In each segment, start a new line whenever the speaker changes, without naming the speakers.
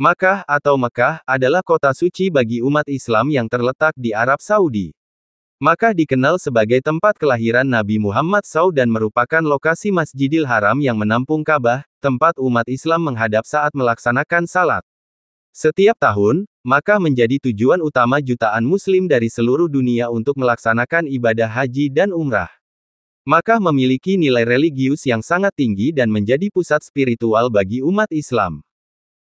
Makkah atau Mekah adalah kota suci bagi umat Islam yang terletak di Arab Saudi. Makkah dikenal sebagai tempat kelahiran Nabi Muhammad SAW dan merupakan lokasi Masjidil Haram yang menampung Ka'bah, tempat umat Islam menghadap saat melaksanakan salat. Setiap tahun, Makkah menjadi tujuan utama jutaan Muslim dari seluruh dunia untuk melaksanakan ibadah haji dan umrah. Makkah memiliki nilai religius yang sangat tinggi dan menjadi pusat spiritual bagi umat Islam.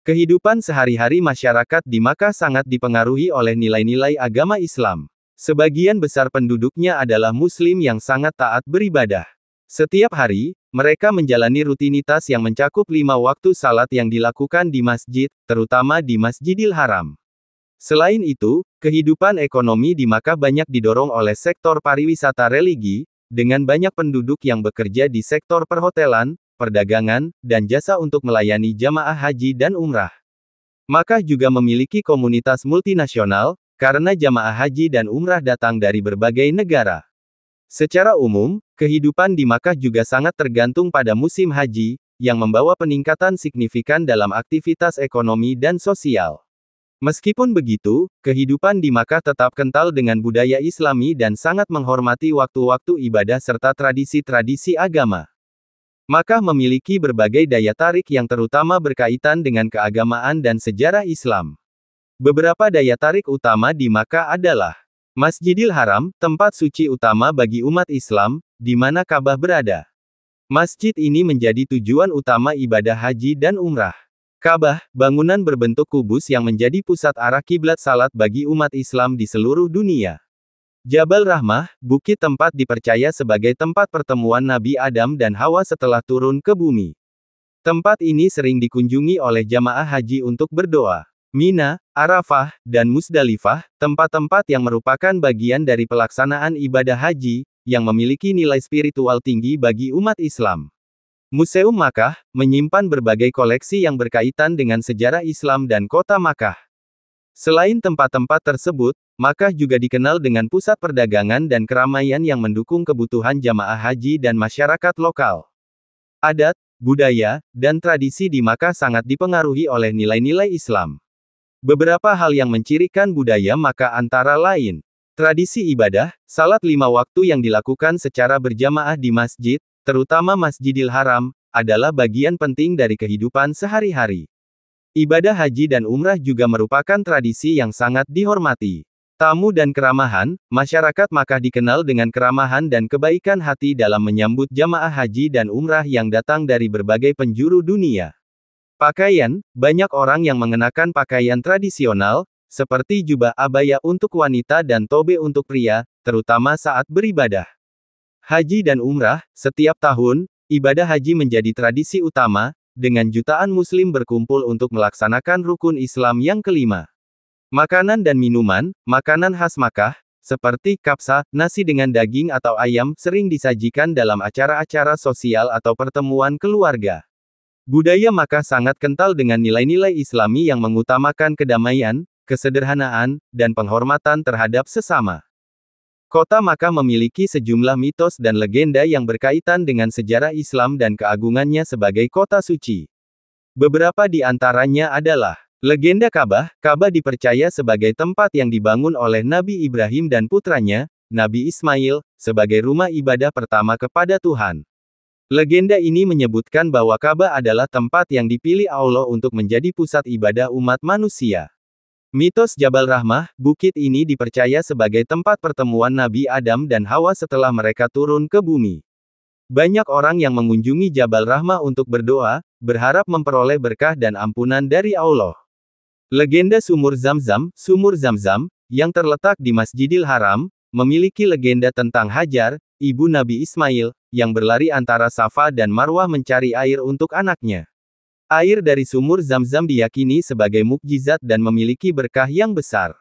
Kehidupan sehari-hari masyarakat di Makkah sangat dipengaruhi oleh nilai-nilai agama Islam. Sebagian besar penduduknya adalah Muslim yang sangat taat beribadah. Setiap hari, mereka menjalani rutinitas yang mencakup 5 waktu salat yang dilakukan di masjid, terutama di Masjidil Haram. Selain itu, kehidupan ekonomi di Makkah banyak didorong oleh sektor pariwisata religi, dengan banyak penduduk yang bekerja di sektor perhotelan, perdagangan, dan jasa untuk melayani jamaah haji dan umrah. Makkah juga memiliki komunitas multinasional, karena jamaah haji dan umrah datang dari berbagai negara. Secara umum, kehidupan di Makkah juga sangat tergantung pada musim haji, yang membawa peningkatan signifikan dalam aktivitas ekonomi dan sosial. Meskipun begitu, kehidupan di Makkah tetap kental dengan budaya Islami dan sangat menghormati waktu-waktu ibadah serta tradisi-tradisi agama. Makkah memiliki berbagai daya tarik yang terutama berkaitan dengan keagamaan dan sejarah Islam. Beberapa daya tarik utama di Makkah adalah Masjidil Haram, tempat suci utama bagi umat Islam, di mana Ka'bah berada. Masjid ini menjadi tujuan utama ibadah haji dan umrah. Ka'bah, bangunan berbentuk kubus yang menjadi pusat arah kiblat salat bagi umat Islam di seluruh dunia. Jabal Rahmah, bukit tempat dipercaya sebagai tempat pertemuan Nabi Adam dan Hawa setelah turun ke bumi. Tempat ini sering dikunjungi oleh jamaah haji untuk berdoa. Mina, Arafah, dan Musdalifah, tempat-tempat yang merupakan bagian dari pelaksanaan ibadah haji, yang memiliki nilai spiritual tinggi bagi umat Islam. Museum Makkah, menyimpan berbagai koleksi yang berkaitan dengan sejarah Islam dan kota Makkah. Selain tempat-tempat tersebut, Makkah juga dikenal dengan pusat perdagangan dan keramaian yang mendukung kebutuhan jamaah haji dan masyarakat lokal. Adat, budaya, dan tradisi di Makkah sangat dipengaruhi oleh nilai-nilai Islam. Beberapa hal yang mencirikan budaya Makkah antara lain, tradisi ibadah, salat 5 waktu yang dilakukan secara berjamaah di masjid, terutama Masjidil Haram, adalah bagian penting dari kehidupan sehari-hari. Ibadah haji dan umrah juga merupakan tradisi yang sangat dihormati. Tamu dan keramahan, masyarakat Makkah dikenal dengan keramahan dan kebaikan hati dalam menyambut jamaah haji dan umrah yang datang dari berbagai penjuru dunia. Pakaian, banyak orang yang mengenakan pakaian tradisional, seperti jubah abaya untuk wanita dan tobe untuk pria, terutama saat beribadah haji dan umrah. Setiap tahun, ibadah haji menjadi tradisi utama, dengan jutaan Muslim berkumpul untuk melaksanakan rukun Islam yang kelima. Makanan dan minuman, makanan khas Makkah, seperti kapsa, nasi dengan daging atau ayam, sering disajikan dalam acara-acara sosial atau pertemuan keluarga. Budaya Makkah sangat kental dengan nilai-nilai Islami yang mengutamakan kedamaian, kesederhanaan, dan penghormatan terhadap sesama. Kota Makkah memiliki sejumlah mitos dan legenda yang berkaitan dengan sejarah Islam dan keagungannya sebagai kota suci. Beberapa di antaranya adalah legenda Ka'bah. Ka'bah dipercaya sebagai tempat yang dibangun oleh Nabi Ibrahim dan putranya, Nabi Ismail, sebagai rumah ibadah pertama kepada Tuhan. Legenda ini menyebutkan bahwa Ka'bah adalah tempat yang dipilih Allah untuk menjadi pusat ibadah umat manusia. Mitos Jabal Rahmah, bukit ini dipercaya sebagai tempat pertemuan Nabi Adam dan Hawa setelah mereka turun ke bumi. Banyak orang yang mengunjungi Jabal Rahmah untuk berdoa, berharap memperoleh berkah dan ampunan dari Allah. Legenda Sumur Zamzam, yang terletak di Masjidil Haram, memiliki legenda tentang Hajar, ibu Nabi Ismail, yang berlari antara Safa dan Marwah mencari air untuk anaknya. Air dari sumur Zamzam diyakini sebagai mukjizat dan memiliki berkah yang besar.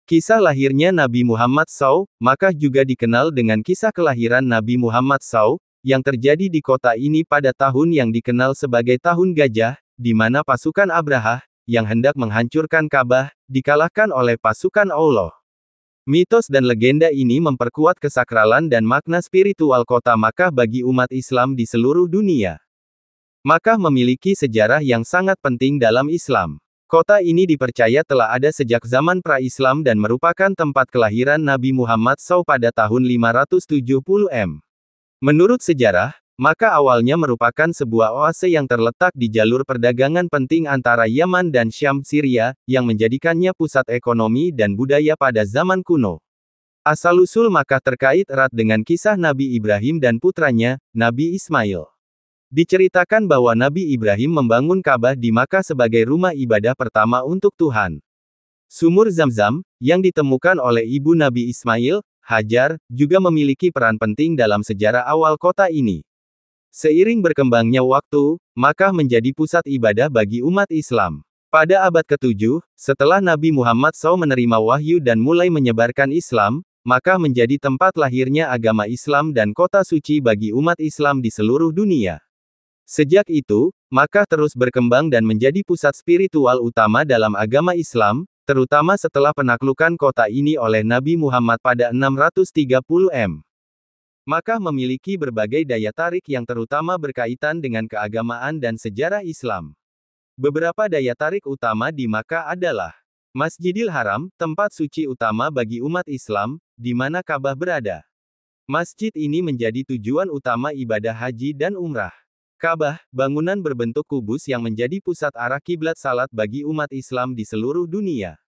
Kisah lahirnya Nabi Muhammad SAW, Makkah juga dikenal dengan kisah kelahiran Nabi Muhammad SAW, yang terjadi di kota ini pada tahun yang dikenal sebagai Tahun Gajah, di mana pasukan Abrahah, yang hendak menghancurkan Ka'bah, dikalahkan oleh pasukan Allah. Mitos dan legenda ini memperkuat kesakralan dan makna spiritual kota Makkah bagi umat Islam di seluruh dunia. Makkah memiliki sejarah yang sangat penting dalam Islam. Kota ini dipercaya telah ada sejak zaman pra-Islam dan merupakan tempat kelahiran Nabi Muhammad SAW pada tahun 570 M. Menurut sejarah, maka awalnya merupakan sebuah oase yang terletak di jalur perdagangan penting antara Yaman dan Syam Syria, yang menjadikannya pusat ekonomi dan budaya pada zaman kuno. Asal-usul Makkah terkait erat dengan kisah Nabi Ibrahim dan putranya, Nabi Ismail. Diceritakan bahwa Nabi Ibrahim membangun Ka'bah di Makkah sebagai rumah ibadah pertama untuk Tuhan. Sumur Zam-Zam, yang ditemukan oleh ibu Nabi Ismail, Hajar, juga memiliki peran penting dalam sejarah awal kota ini. Seiring berkembangnya waktu, Makkah menjadi pusat ibadah bagi umat Islam. Pada abad ke-7, setelah Nabi Muhammad SAW menerima wahyu dan mulai menyebarkan Islam, Makkah menjadi tempat lahirnya agama Islam dan kota suci bagi umat Islam di seluruh dunia. Sejak itu, Makkah terus berkembang dan menjadi pusat spiritual utama dalam agama Islam, terutama setelah penaklukan kota ini oleh Nabi Muhammad pada 630 M. Makkah memiliki berbagai daya tarik yang terutama berkaitan dengan keagamaan dan sejarah Islam. Beberapa daya tarik utama di Makkah adalah Masjidil Haram, tempat suci utama bagi umat Islam, di mana Ka'bah berada. Masjid ini menjadi tujuan utama ibadah haji dan umrah. Ka'bah, bangunan berbentuk kubus yang menjadi pusat arah kiblat salat bagi umat Islam di seluruh dunia.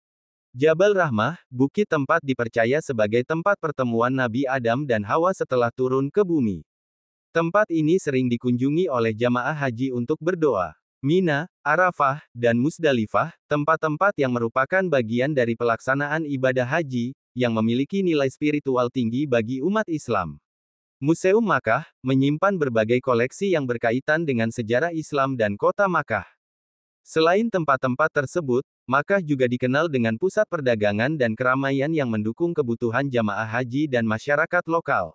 Jabal Rahmah, bukit tempat dipercaya sebagai tempat pertemuan Nabi Adam dan Hawa setelah turun ke bumi. Tempat ini sering dikunjungi oleh jamaah haji untuk berdoa. Mina, Arafah, dan Musdalifah, tempat-tempat yang merupakan bagian dari pelaksanaan ibadah haji, yang memiliki nilai spiritual tinggi bagi umat Islam. Museum Makkah, menyimpan berbagai koleksi yang berkaitan dengan sejarah Islam dan kota Makkah. Selain tempat-tempat tersebut, Makkah juga dikenal dengan pusat perdagangan dan keramaian yang mendukung kebutuhan jamaah haji dan masyarakat lokal.